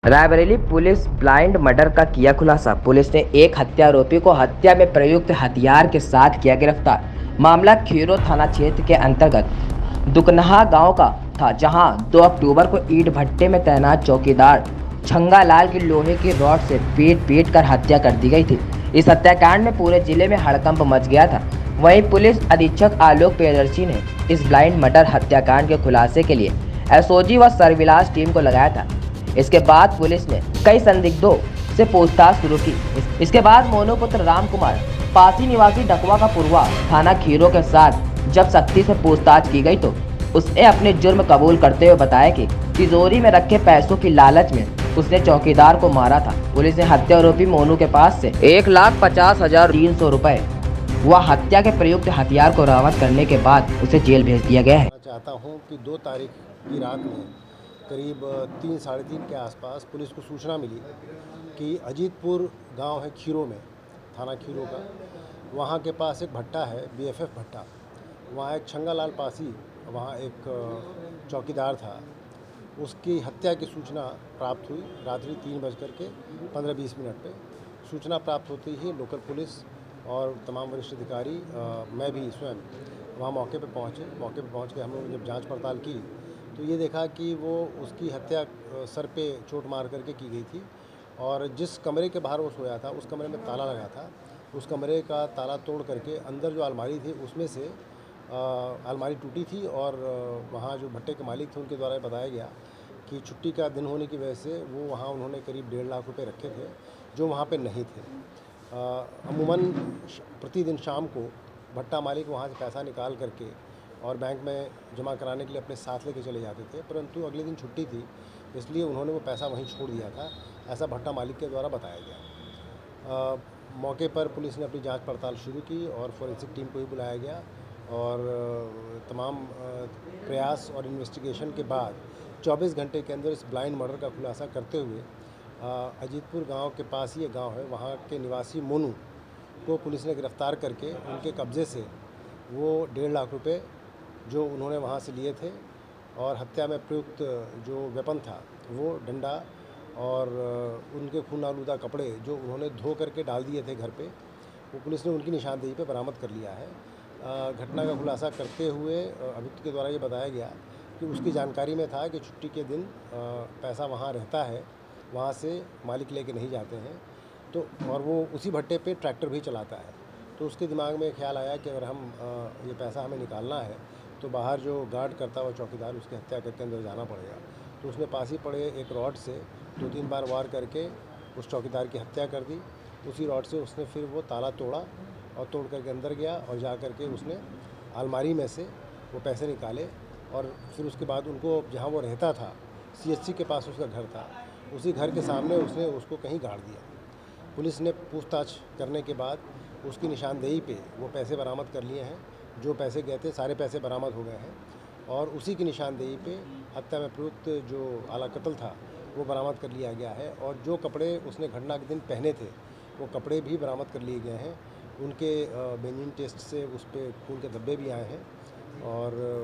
Raebareli police blind murder का किया खुलासा। पुलिस ने एक हत्या आरोपी को हत्या में प्रयुक्त हथियार के साथ किया गिरफ्तार। मामला खीरो थाना क्षेत्र के अंतर्गत दुकनहा गांव का था, जहां 2 अक्टूबर को ईंट भट्टे में तैनात चौकीदार छंगालाल की लोहे की रॉड से पीट कर हत्या कर दी गई थी। इस हत्याकांड में पूरे जिले में हड़कंप मच गया था। वहीं पुलिस अधीक्षक आलोक प्रियदर्शी ने इस ब्लाइंड मर्डर हत्याकांड के खुलासे के लिए एसओजी व सर्विलांस टीम को लगाया था। इसके बाद पुलिस ने कई संदिग्धों से पूछताछ शुरू की। इसके बाद मोनूपुत्र राम कुमार पासी निवासी डकवा का पुरवा थाना खीरो के साथ जब सख्ती से पूछताछ की गई तो उसने अपने जुर्म कबूल करते हुए बताया कि तिजोरी में रखे पैसों की लालच में उसने चौकीदार को मारा था। पुलिस ने हत्या आरोपी मोनू के पास से 1,50,300 रुपए व हत्या के प्रयुक्त हथियार को बरामद करने के बाद उसे जेल भेज दिया गया है। चाहता हूं कि 2 तारीख की रात में करीब 3 साढ़े 3 के आसपास पुलिस को सूचना मिली कि अजीतपुर गांव है खीरो में, थाना खीरो का, वहां के पास एक भट्टा है, बीएफएफ भट्टा। वहां एक छंगालाल पासी, वहां एक चौकीदार था, उसकी हत्या की सूचना प्राप्त हुई। रात्रि 3:15 पे सूचना प्राप्त होते ही लोकल पुलिस और तमाम वरिष्ठ अधिकारी, मैं भी स्वयं वहाँ मौके पे पहुँच के हम लोगों ने जब जांच पड़ताल की तो ये देखा कि वो उसकी हत्या सर पे चोट मार करके की गई थी और जिस कमरे के बाहर वो सोया था उस कमरे में ताला लगा था। उस कमरे का ताला तोड़ करके अंदर जो अलमारी थी उसमें से अलमारी टूटी थी और वहाँ जो भट्टे के मालिक थे उनके द्वारा बताया गया कि छुट्टी का दिन होने की वजह से वो वहाँ उन्होंने करीब 1.5 लाख रुपए रखे थे जो वहाँ पे नहीं थे। अमूमन प्रतिदिन शाम को भट्टा मालिक वहाँ से पैसा निकाल करके और बैंक में जमा कराने के लिए अपने साथ लेके चले जाते थे, परंतु अगले दिन छुट्टी थी इसलिए उन्होंने वो पैसा वहीं छोड़ दिया था, ऐसा भट्टा मालिक के द्वारा बताया गया। मौके पर पुलिस ने अपनी जांच पड़ताल शुरू की और फॉरेंसिक टीम को भी बुलाया गया और तमाम प्रयास और इन्वेस्टिगेशन के बाद 24 घंटे के अंदर इस ब्लाइंड मर्डर का खुलासा करते हुए अजीतपुर गांव के पास ही एक गाँव है, वहाँ के निवासी मोनू को पुलिस ने गिरफ्तार करके उनके कब्ज़े से वो 1.5 लाख रुपए जो उन्होंने वहाँ से लिए थे और हत्या में प्रयुक्त जो वेपन था वो डंडा और उनके खून आलूदा कपड़े जो उन्होंने धो करके डाल दिए थे घर पे, वो पुलिस ने उनकी निशानदेही पे बरामद कर लिया है। घटना का खुलासा करते हुए अभियुक्त के द्वारा ये बताया गया कि उसकी जानकारी में था कि छुट्टी के दिन पैसा वहाँ रहता है, वहाँ से मालिक लेके नहीं जाते हैं, तो और वो उसी भट्टे पे ट्रैक्टर भी चलाता है। तो उसके दिमाग में ख्याल आया कि अगर हम ये पैसा हमें निकालना है तो बाहर जो गार्ड करता हुआ चौकीदार उसकी हत्या करके अंदर जाना पड़ेगा। तो उसने पास ही पड़े एक रॉड से 2-3 बार वार करके उस चौकीदार की हत्या कर दी। उसी रॉड से उसने फिर वो ताला तोड़ा और तोड़ करके अंदर गया और जा करके उसने अलमारी में से वो पैसे निकाले और फिर उसके बाद उनको जहाँ वो रहता था सीएचसी के पास उसका घर था, उसी घर के सामने उसने उसको कहीं गाड़ दिया। पुलिस ने पूछताछ करने के बाद उसकी निशानदेही पे वो पैसे बरामद कर लिए हैं, जो पैसे गए थे सारे पैसे बरामद हो गए हैं और उसी की निशानदेही पे हत्या में प्रयुक्त जो आला कत्ल था वो बरामद कर लिया गया है और जो कपड़े उसने घटना के दिन पहने थे वो कपड़े भी बरामद कर लिए गए हैं। उनके बेंजीन टेस्ट से उस पर खून के धब्बे भी आए हैं और